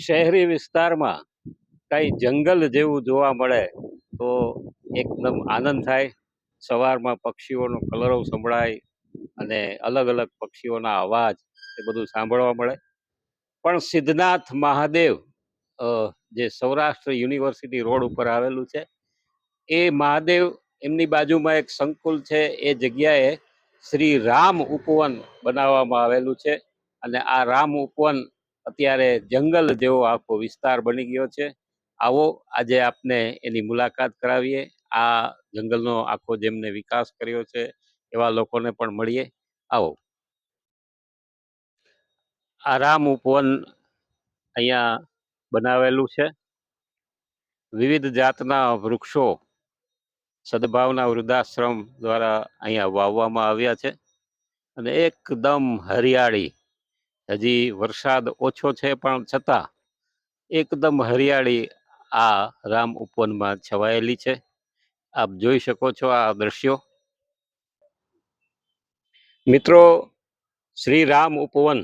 શહેરી વિસ્તારમાં કઈ જંગલ જેવું જોવા મળે તો એકદમ આનંદ થાય. સવારમાં પક્ષીઓનો કલરવ સંભળાય અને અલગ અલગ પક્ષીઓના અવાજ એ બધું સાંભળવા મળે. પણ સિદ્ધનાથ મહાદેવ અ, જે સૌરાષ્ટ્ર યુનિવર્સિટી રોડ ઉપર આવેલું છે, એ મહાદેવ એમની બાજુમાં એક સંકુલ છે. એ જગ્યાએ શ્રી રામ ઉપવન બનાવવામાં આવેલું છે અને આ રામ ઉપવન અત્યારે જંગલ જેવો આખો વિસ્તાર બની ગયો છે. આવો આજે આપને એની મુલાકાત કરાવીએ. આ જંગલનો આખો જેમને વિકાસ કર્યો છે એવા લોકોને પણ મળીએ. આવો. આ રામ ઉપવન અહીંયા બનાવેલું છે. વિવિધ જાતના વૃક્ષો સદભાવના વૃદ્ધાશ્રમ દ્વારા અહીંયા વાવવામાં આવ્યા છે અને એકદમ હરિયાળી. હજી વરસાદ ઓછો છે પણ છતાં એકદમ હરિયાળી આ રામ ઉપવનમાં છવાયેલી છે. આપ જોઈ શકો છો આ દ્રશ્યો. મિત્રો, શ્રી રામ ઉપવન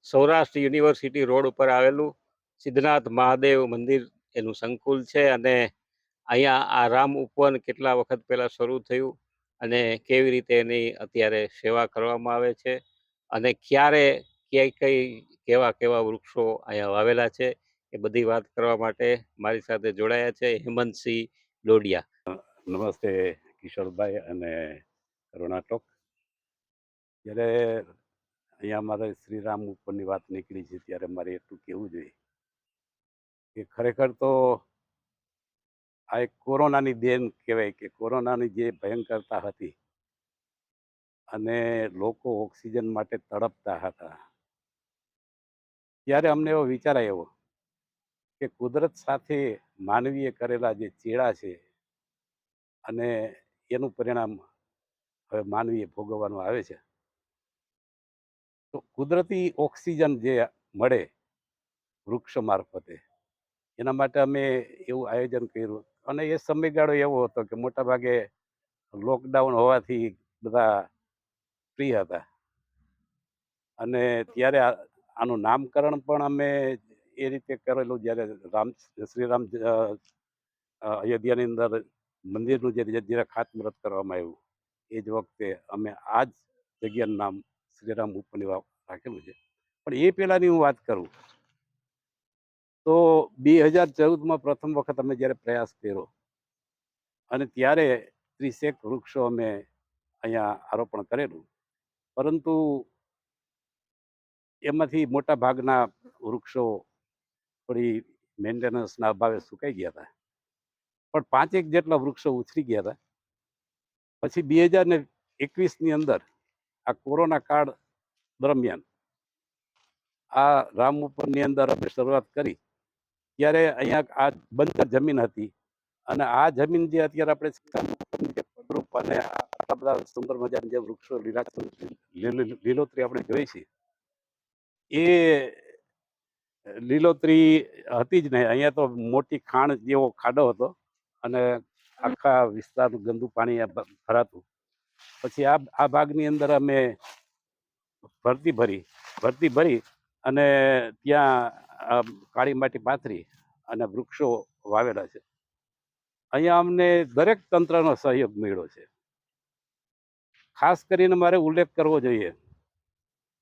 સૌરાષ્ટ્ર યુનિવર્સિટી રોડ ઉપર આવેલું સિદ્ધનાથ મહાદેવ મંદિર એનું સંકુલ છે અને અહીંયા આ રામ ઉપવન કેટલા વખત પહેલા શરૂ થયું અને કેવી રીતે એની અત્યારે સેવા કરવામાં આવે છે અને ક્યારે કઈ કેવા કેવા વૃક્ષો અહીંયા વાવેલા છે એ બધી વાત કરવા માટે મારી સાથે જોડાયા છે હેમંતસિંહ ડોડિયા. નમસ્તે કિશોરભાઈ અને કરુણાટોક. જ્યારે અહીંયા મારે શ્રીરામ ઉપરની વાત નીકળી છે ત્યારે મારે એટલું કહેવું જોઈએ કે ખરેખર તો આ એક કોરોનાની દેન કહેવાય કે કોરોનાની જે ભયંકરતા હતી અને લોકો ઓક્સિજન માટે તડપતા હતા, ત્યારે અમને એવો વિચાર આવ્યો કે કુદરત સાથે માનવીએ કરેલા જે ચેડા છે અને એનું પરિણામ હવે માનવીએ ભોગવવાનું આવે છે. તો કુદરતી ઓક્સિજન જે મળે વૃક્ષ મારફતે, એના માટે અમે એવું આયોજન કર્યું અને એ સમયગાળો એવો હતો કે મોટાભાગે લોકડાઉન હોવાથી બધા ફ્રી હતા અને ત્યારે આનું નામકરણ પણ અમે એ રીતે કરેલું જ્યારે શ્રીરામ અયોધ્યાની અંદર મંદિરનું જ્યારે ખાતમુહૂર્ત કરવામાં આવ્યું એ જ વખતે અમે આ જ જગ્યાનું નામ શ્રીરામ ઉપવન રાખેલું છે. પણ એ પહેલાંની હું વાત કરું તો 2014માં પ્રથમ વખત અમે જ્યારે પ્રયાસ કર્યો અને ત્યારે 30 વૃક્ષો અમે અહીંયા આરોપણ કરેલું, પરંતુ એમાંથી મોટા ભાગના વૃક્ષો થોડી મેન્ટેનન્સના અભાવે સુકાઈ ગયા હતા, પણ 5 જેટલા વૃક્ષો ઉછરી ગયા હતા. પછી 2021ની અંદર આ કોરોના કાળ દરમિયાન આ રામ ઉપવનની અંદર અમે શરૂઆત કરી ત્યારે અહીંયા આ બંજર જમીન હતી અને આ જમીન જે અત્યારે આપણે ફળદ્રુપ અને આટલા બધા સુંદર મજાના જે વૃક્ષો લીલોતરી આપણે જોઈ છે એ લીલોતરી હતી જ નહીં. અહીંયા તો મોટી ખાણ જેવો ખાડો હતો અને આખા વિસ્તારનું ગંદુ પાણી ભરાતું. પછી આ ભાગની અંદર અમે ભરતી ભરી અને ત્યાં કાળી માટી પાથરી અને વૃક્ષો વાવેલા છે. અહીંયા અમને દરેક તંત્રનો સહયોગ મળ્યો છે. ખાસ કરીને મારે ઉલ્લેખ કરવો જોઈએ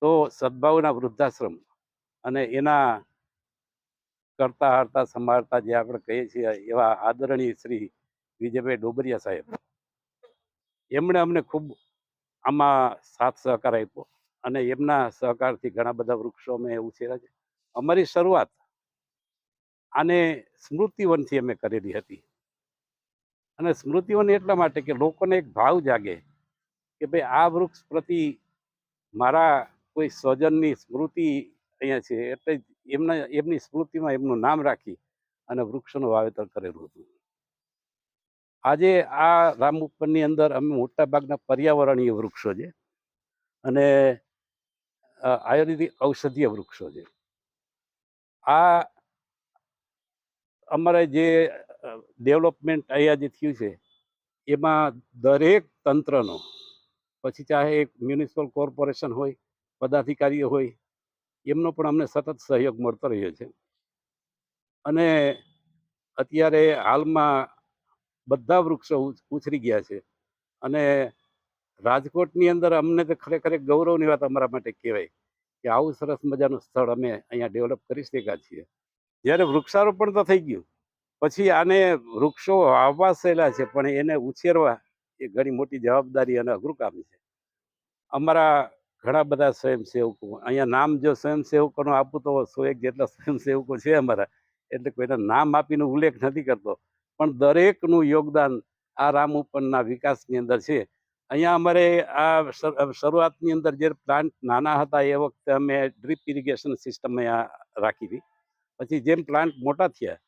તો સદભાવના વૃદ્ધાશ્રમ અને એના કરતા હરતા સંભાળતા જે આપણે કહીએ છીએ એવા આદરણીય શ્રી વિજયભાઈ ડોબરિયા સાહેબ, એમણે અમને ખૂબ આમાં સાથ સહકાર આપ્યો અને એમના સહકારથી ઘણા બધા વૃક્ષો અમે ઉછેર્યા છે. અમારી શરૂઆત આને સ્મૃતિવનથી અમે કરેલી હતી અને સ્મૃતિવન એટલા માટે કે લોકોને એક ભાવ જાગે કે ભાઈ આ વૃક્ષ પ્રતિ મારા કોઈ સ્વજનની સ્મૃતિ અહીંયા છે, એટલે એમની સ્મૃતિમાં એમનું નામ રાખી અને વૃક્ષોનું વાવેતર કરેલું હતું. આજે આ રામ ઉપવનની અંદર અમે મોટાભાગના પર્યાવરણીય વૃક્ષો છે અને આયુર્વેદિક ઔષધીય વૃક્ષો છે. આ અમારે જે ડેવલપમેન્ટ અહીંયા જે થયું છે એમાં દરેક તંત્રનો, પછી ચાહે એક મ્યુનિસિપલ કોર્પોરેશન હોય, પદાધિકારીઓ હોય, એમનો પણ અમને સતત સહયોગ મળતો રહ્યો છે. અને અત્યારે હાલમાં બધા વૃક્ષો ઉછરી ગયા છે. અને રાજકોટની અંદર અમને તો ખરેખર એક ગૌરવની વાત અમારા માટે કહેવાય કે આવું સરસ મજાનું સ્થળ અમે અહીંયા ડેવલપ કરી શક્યા છીએ. જ્યારે વૃક્ષારોપણ તો થઈ ગયું, પછી આને વૃક્ષો વાવવા સહેલા છે, પણ એને ઉછેરવા એ ઘણી મોટી જવાબદારી અને અઘરું કામ છે. અમારા ઘણા બધા સ્વયંસેવકો, અહીંયા નામ જો સ્વયંસેવકોનો આપું તો 101 જેટલા સ્વયંસેવકો છે અમારા, એટલે કોઈના નામ આપીને ઉલ્લેખ નથી કરતો, પણ દરેકનું યોગદાન આ રામ ઉપવનના વિકાસની અંદર છે. અહીંયા અમારે આ શરૂઆતની અંદર જે પ્લાન્ટ નાના હતા એ વખતે અમે ડ્રીપ ઇરિગેશન સિસ્ટમ અહીંયા રાખી હતી. પછી જેમ પ્લાન્ટ મોટા થયા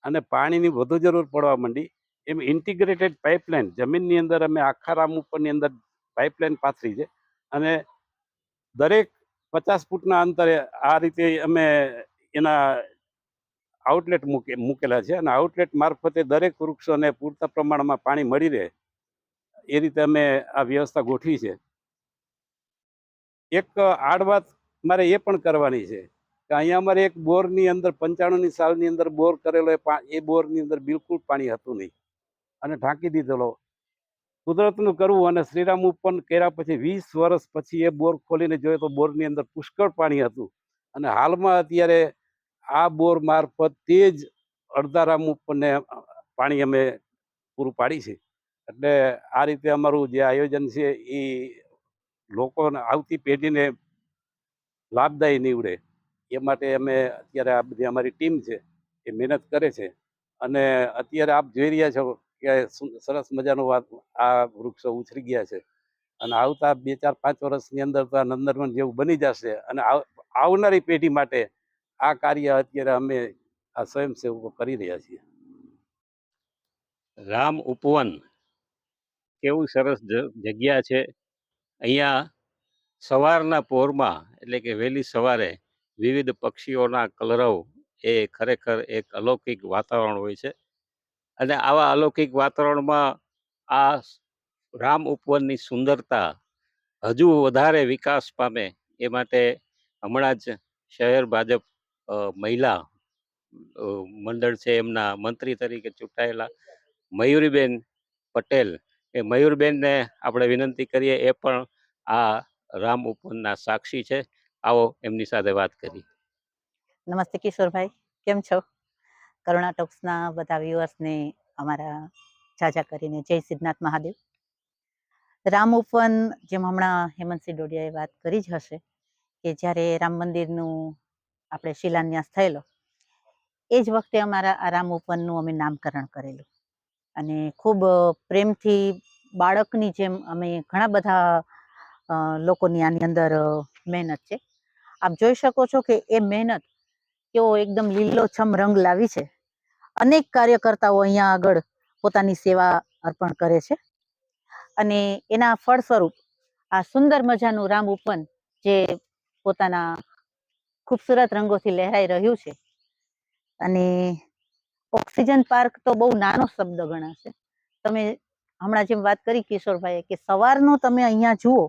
અને પાણીની વધુ જરૂર પડવા માંડી, એમ ઇન્ટિગ્રેટેડ પાઇપલાઇન જમીનની અંદર અમે આખા રામ ઉપવનની અંદર પાઇપલાઇન પાથરી છે. અને દરેક 50 ફૂટના અંતરે આ રીતે અમે એના આઉટલેટ મૂકેલા છે. અને આઉટલેટ મારફતે દરેક વૃક્ષોને પૂરતા પ્રમાણમાં પાણી મળી રહે એ રીતે અમે આ વ્યવસ્થા ગોઠવી છે. એક આડ વાત મારે એ પણ કરવાની છે કે અહીંયા અમારે એક બોરની અંદર 95ની સાલની અંદર બોર કરેલો, એ બોરની અંદર બિલકુલ પાણી હતું નહીં અને ઢાંકી દીધેલો. કુદરતનું કરવું, અને શ્રીરામ ઉપવન કર્યા પછી 20 વર્ષ પછી એ બોર ખોલીને જોયો તો બોરની અંદર પુષ્કળ પાણી હતું. અને હાલમાં અત્યારે આ બોર મારફત તે જ અડધા રામ ઉપવનને પાણી અમે પૂરું પાડી છે. એટલે આ રીતે અમારું જે આયોજન છે એ લોકોને, આવતી પેઢીને લાભદાયી નીવડે એ માટે અમે અત્યારે આ બધી અમારી ટીમ છે એ મહેનત કરે છે. અને અત્યારે આપ જોઈ રહ્યા છો કે સરસ મજાનું આ વૃક્ષો ઉછરી ગયા છે. અને આવતા 2, 4, 5 વર્ષની અંદર તો આ નંદનવન જેવું બની જશે. અને આવનારી પેઢી માટે આ કાર્ય અત્યારે અમે આ સ્વયંસેવકો કરી રહ્યા છીએ. રામ ઉપવન કેવું સરસ જગ્યા છે. અહીંયા સવારના પહોરમાં, એટલે કે વહેલી સવારે વિવિધ પક્ષીઓના કલરવ એ ખરેખર એક અલૌકિક વાતાવરણ હોય છે. અને આવા અલૌકિક વાતાવરણમાં આ રામ ઉપવનની સુંદરતા હજુ વધારે વિકાસ પામે એ માટે હમણાં જ શહેર ભાજપ મહિલા મંડળ છે, એમના મંત્રી તરીકે ચૂંટાયેલા મયુરીબેન પટેલ, એ મયુરબેનને આપણે વિનંતી કરીએ, એ પણ આ રામ ઉપવનના સાક્ષી છે. આવો એમની સાથે વાત કરી. નમસ્તે કિશોરભાઈ, કેમ છો? કરુણા ટોક્સના બધા વ્યુઅર્સને અમારા જાજા કરીને જય સિદ્ધનાથ મહાદેવ. રામ ઉપવન, જેમ હમણાં હેમંતસિંહ ડોડિયાએ વાત કરી જ હશે કે જ્યારે રામ મંદિરનું આપણે શિલાન્યાસ થયેલો એ જ વખતે અમારા આ રામ ઉપવનનું અમે નામકરણ કરેલું. અને ખૂબ પ્રેમથી બાળકની જેમ અમે ઘણા બધા લોકોની આની અંદર મહેનત છે. આપ જોઈ શકો છો કે એ મહેનત કેવો એકદમ લીલોછમ રંગ લાવી છે. અનેક કાર્યકર્તાઓ અહીંયા આગળ પોતાની સેવા અર્પણ કરે છે અને એના ફળ સ્વરૂપ આ સુંદર મજાનું રામ ઉપવન જે પોતાના ખૂબસૂરત રંગોથી લહેરાઈ રહ્યું છે. અને ઓક્સિજન પાર્ક તો બહુ નાનો શબ્દ ગણાશે. તમે હમણાં જેમ વાત કરી કિશોરભાઈએ કે સવારનું તમે અહીંયા જુઓ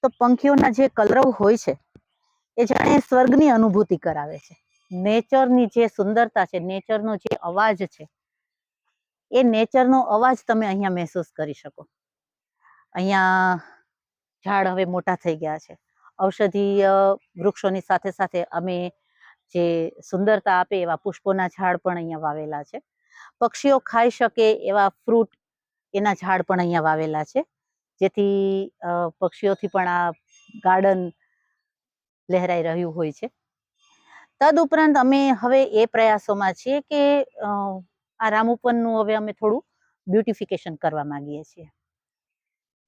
તો પંખીઓના જે કલરવ હોય છે એ જાણે સ્વર્ગની અનુભૂતિ કરાવે છે. નેચરની જે સુંદરતા છે, નેચરનો જે અવાજ છે, એ નેચરનો અવાજ તમે અહીંયા મહેસૂસ કરી શકો. અહીંયા ઝાડ હવે મોટા થઈ ગયા છે. ઔષધીય વૃક્ષોની સાથે સાથે અમે જે સુંદરતા આપે એવા પુષ્પોના ઝાડ પણ અહીંયા વાવેલા છે. પક્ષીઓ ખાઈ શકે એવા ફ્રૂટ, એના ઝાડ પણ અહીંયા વાવેલા છે, જેથી પક્ષીઓથી પણ આ ગાર્ડન લહેરાઈ રહ્યું હોય છે. તદુપરાંત અમે હવે એ પ્રયાસોમાં છીએ કે આ રામ ઉપવનનું હવે અમે થોડું બ્યુટિફિકેશન કરવા માંગીએ છીએ.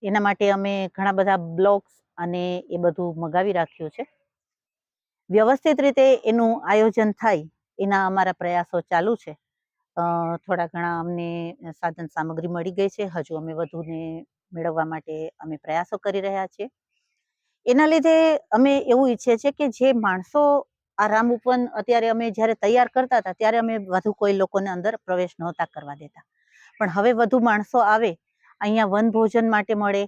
એના માટે અમે ઘણા બધા બ્લોક્સ અને એ બધું મગાવી રાખ્યું છે. વ્યવસ્થિત રીતે એનું આયોજન થાય એના અમારા પ્રયાસો ચાલુ છે. થોડા ઘણા અમને સાધન સામગ્રી મળી ગઈ છે. હજુ અમે વધુને મેળવવા માટે અમે પ્રયાસો કરી રહ્યા છીએ. એના લીધે અમે એવું ઈચ્છીએ છીએ કે જે માણસો આ રામ ઉપવન અત્યારે અમે જ્યારે તૈયાર કરતા હતા ત્યારે અમે વધુ કોઈ લોકોને અંદર પ્રવેશ નહોતા કરવા દેતા, પણ હવે વધુ માણસો આવે, અહીંયા વનભોજન માટે મળે,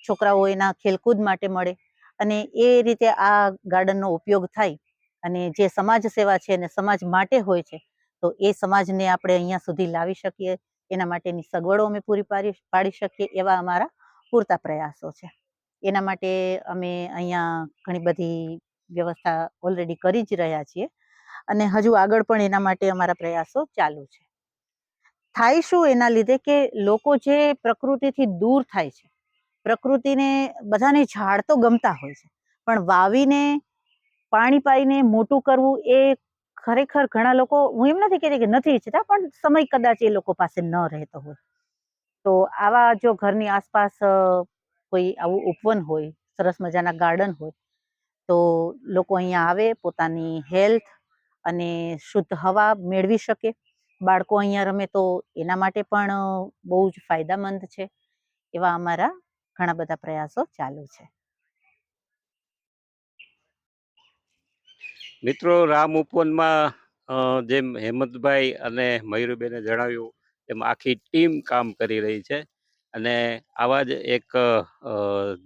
છોકરાઓ એના ખેલકૂદ માટે મળે અને એ રીતે આ ગાર્ડનનો ઉપયોગ થાય અને જે સમાજ સેવા છે અને સમાજ માટે હોય છે તો એ સમાજને આપણે અહીંયા સુધી લાવી શકીએ એના માટેની સગવડો અમે પૂરી પાડી શકીએ એવા અમારા પૂરતા પ્રયાસો છે. એના માટે અમે અહીંયા ઘણી બધી વ્યવસ્થા ઓલરેડી કરી જ રહ્યા છીએ અને હજુ આગળ પણ એના માટે અમારા પ્રયાસો ચાલુ છે. થાય શું એના લીધે કે લોકો જે પ્રકૃતિથી દૂર થાય છે, પ્રકૃતિને બધાને ઝાડ તો ગમતા હોય છે, પણ વાવીને પાણી પાઈને મોટું કરવું એ ખરેખર ઘણા લોકો, હું એમ નથી કહેતી કે નથી ઈચ્છતા, પણ સમય કદાચ એ લોકો પાસે ન રહેતો હોય. તો આવા જો ઘરની આસપાસ કોઈ આવું ઉપવન હોય, સરસ મજાના ગાર્ડન હોય, તો લોકો અહીંયા આવે, પોતાની હેલ્થ અને શુદ્ધ હવા મેળવી શકે. બાળકો અહીંયા રમે તો એના માટે પણ બહુ જ ફાયદામંદ છે. એવા અમારા ઘણા બધા પ્રયાસો ચાલુ છે. મિત્રો, રામ ઉપવનમાં જેમ હેમંતભાઈ અને મયુરીબેને જણાવ્યું એમ આખી ટીમ કામ કરી રહી છે અને આવા જ એક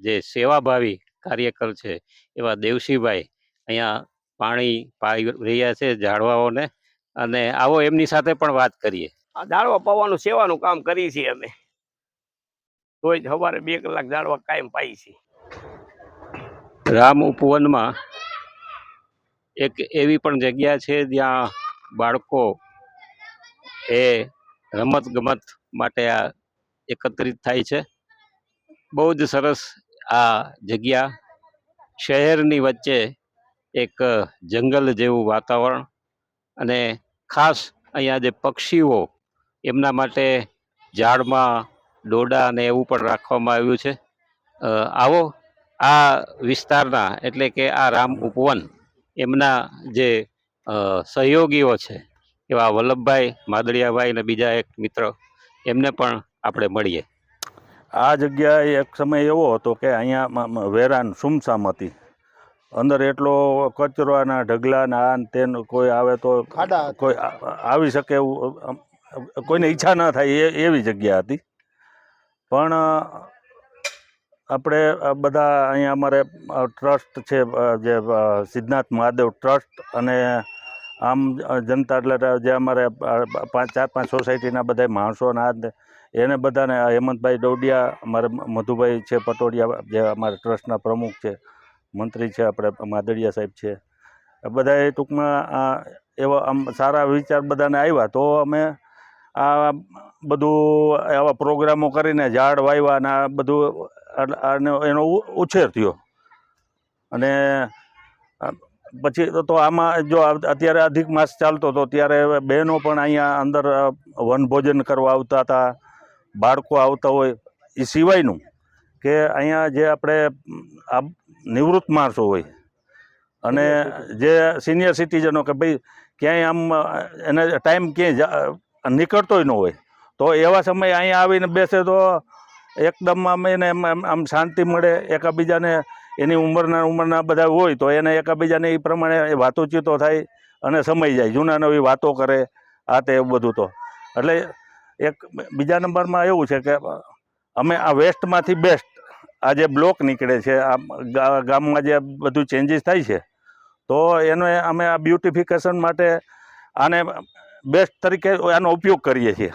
જે સેવાભાવી કાર્યકર છે એવા દેવસીભાઈ અહીંયા પાણી પાઈ રહ્યા છે ઝાડવાઓને, અને આવો એમની સાથે પણ વાત કરીએ. આ ઝાડવા પાવાનું સેવાનું કામ કરીએ છીએ અમે. રોજ સવારે 2 કલાક ઝાડવા કાયમ પાઈ છીએ. રામ ઉપવનમાં એક એવી પણ જગ્યા છે જ્યાં બાળકો એ રમત ગમત માટે આ એકત્રિત થાય છે. બહુ જ સરસ આ જગ્યા, શહેરની વચ્ચે એક જંગલ જેવું વાતાવરણ, અને ખાસ અહીંયા જે પક્ષીઓ એમના માટે ઝાડમાં દોરડા અને એવું પણ રાખવામાં આવ્યું છે. આવો આ વિસ્તારના, એટલે કે આ રામ ઉપવન, એમના જે સહયોગીઓ છે એવા વલ્લભભાઈ માદળિયાભાઈ અને બીજા એક મિત્ર, એમને પણ આપણે મળીએ. આ જગ્યા એક સમય એવો હતો કે અહીંયા વેરાન સુમસામ હતી. અંદર એટલો કચરાના ઢગલાના આ તેન, કોઈ આવે તો કોઈ આવી શકે એવું કોઈને ઈચ્છા ન થાય એવી જગ્યા હતી. પણ આપણે બધા અહીંયા અમારે ટ્રસ્ટ છે, જે સિદ્ધનાથ મહાદેવ ટ્રસ્ટ, અને આમ જનતા, એટલે જે અમારે 4-5 સોસાયટીના બધા માણસોના એને બધાને, હેમંતભાઈ ડોડિયા, અમારે મધુભાઈ છે પટોડિયા, જે અમારા ટ્રસ્ટના પ્રમુખ છે, મંત્રી છે આપણે માદળિયા સાહેબ છે, બધાએ ટૂંકમાં એવા આમ સારા વિચાર બધાને આવ્યા. તો અમે આ બધું આવા પ્રોગ્રામો કરીને ઝાડ વાવ્યા અને આ બધું એનો ઉછેર થયો. અને પછી તો આમાં જો અત્યારે અધિક માસ ચાલતો હતો ત્યારે બહેનો પણ અહીંયા અંદર વનભોજન કરવા આવતા હતા, બાળકો આવતા હોય. એ સિવાયનું કે અહીંયા જે આપણે આ નિવૃત્ત માણસો હોય અને જે સિનિયર સિટીઝનો, કે ભાઈ ક્યાંય આમ એને ટાઈમ ક્યાંય નીકળતોય ન હોય, તો એવા સમયે અહીંયા આવીને બેસે તો એકદમ આમ એને આમ શાંતિ મળે. એકાબીજાને એની ઉંમરના બધા હોય તો એને એકાબીજાને એ પ્રમાણે વાતોચીતો થાય અને સમય જાય, જૂના નવી વાતો કરે, આ તે એવું બધું. તો એટલે એક બીજા નંબરમાં એવું છે કે અમે આ વેસ્ટમાંથી બેસ્ટ, આ જે બ્લોક નીકળે છે, આ ગામમાં જે બધું ચેન્જીસ થાય છે, તો એનો અમે આ બ્યુટિફિકેશન માટે આને બેસ્ટ તરીકે આનો ઉપયોગ કરીએ છીએ.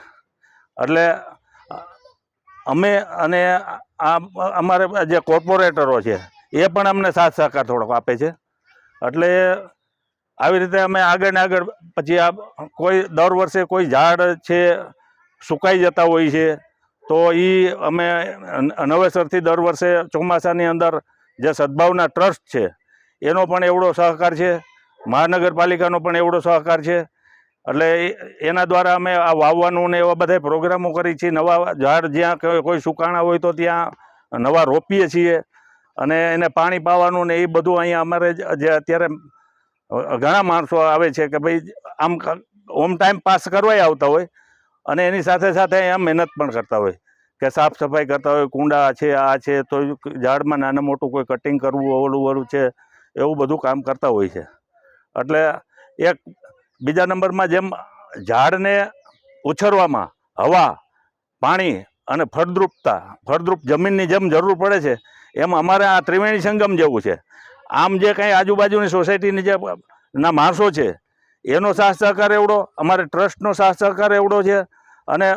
એટલે અમે અને આ અમારે જે કોર્પોરેટરો છે એ પણ અમને સાથ સહકાર થોડોક આપે છે. એટલે આવી રીતે અમે આગળ ને આગળ, પછી આ કોઈ દર વર્ષે કોઈ ઝાડ છે સુકાઈ જતા હોય છે, તો એ અમે નવેસરથી દર વર્ષે ચોમાસાની અંદર જે સદભાવના ટ્રસ્ટ છે એનો પણ એવડો સહકાર છે, મહાનગરપાલિકાનો પણ એવડો સહકાર છે. એટલે એના દ્વારા અમે આ વાવવાનું ને એવા બધા પ્રોગ્રામો કરી છીએ. નવા ઝાડ જ્યાં કોઈ સુકાણા હોય તો ત્યાં નવા રોપીએ છીએ, અને એને પાણી પાવાનું ને એ બધું અહીંયા અમારે જે અત્યારે ઘણા માણસો આવે છે કે ભાઈ આમ હોમ ટાઈમ પાસ કરવાય આવતા હોય, અને એની સાથે સાથે અહીંયા મહેનત પણ કરતા હોય, કે સાફ સફાઈ કરતા હોય, કુંડા છે, આ છે, તો ઝાડમાં નાનું મોટું કોઈ કટિંગ કરવું, ઓલું છે, એવું બધું કામ કરતા હોય છે. એટલે એક બીજા નંબરમાં જેમ ઝાડને ઉછેરવામાં હવા, પાણી અને ફળદ્રુપ જમીનની જેમ જરૂર પડે છે, એમ અમારે આ ત્રિવેણી સંગમ જેવું છે. આમ જે કંઈ આજુબાજુની સોસાયટીની જે ના માણસો છે એનો સાથ સહકાર એવડો, અમારે ટ્રસ્ટનો સાથ સહકાર એવડો છે. અને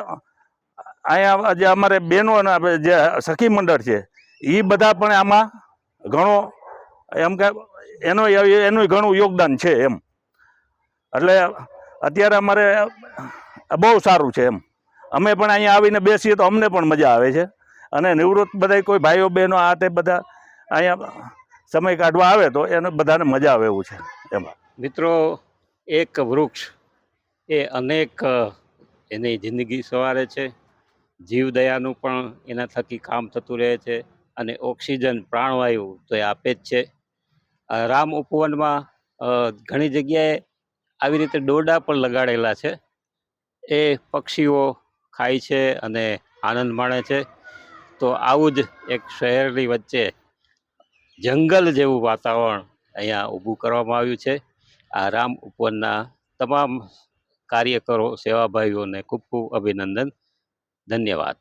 અહીંયા જે અમારે બહેનો અને જે સખી મંડળ છે એ બધા પણ આમાં ઘણો એમ કે એનું ઘણું યોગદાન છે એમ. એટલે અત્યારે અમારે બહુ સારું છે એમ. અમે પણ અહીંયા આવીને બેસીએ તો અમને પણ મજા આવે છે. અને નિવૃત્ત બધા કોઈ ભાઈઓ બહેનો આ તે બધા અહીંયા સમય કાઢવા આવે તો એને બધાને મજા આવે એવું છે એમ. મિત્રો, એક વૃક્ષ એ અનેક એની જિંદગી સવારે છે. જીવદયાનું પણ એના થકી કામ થતું રહે છે. અને ઓક્સિજન પ્રાણવાયુ તો એ આપે જ છે. રામ ઉપવનમાં ઘણી જગ્યાએ આવી રીતે દોરડા પણ લગાડેલા છે. એ પક્ષીઓ ખાય છે અને આનંદ માણે છે. તો આવું જ એક શહેરની વચ્ચે જંગલ જેવું વાતાવરણ અહીંયા ઊભું કરવામાં આવ્યું છે. આ રામ ઉપવનના તમામ કાર્યકરો, સેવાભાઈઓને ખૂબ ખૂબ અભિનંદન. ધન્યવાદ.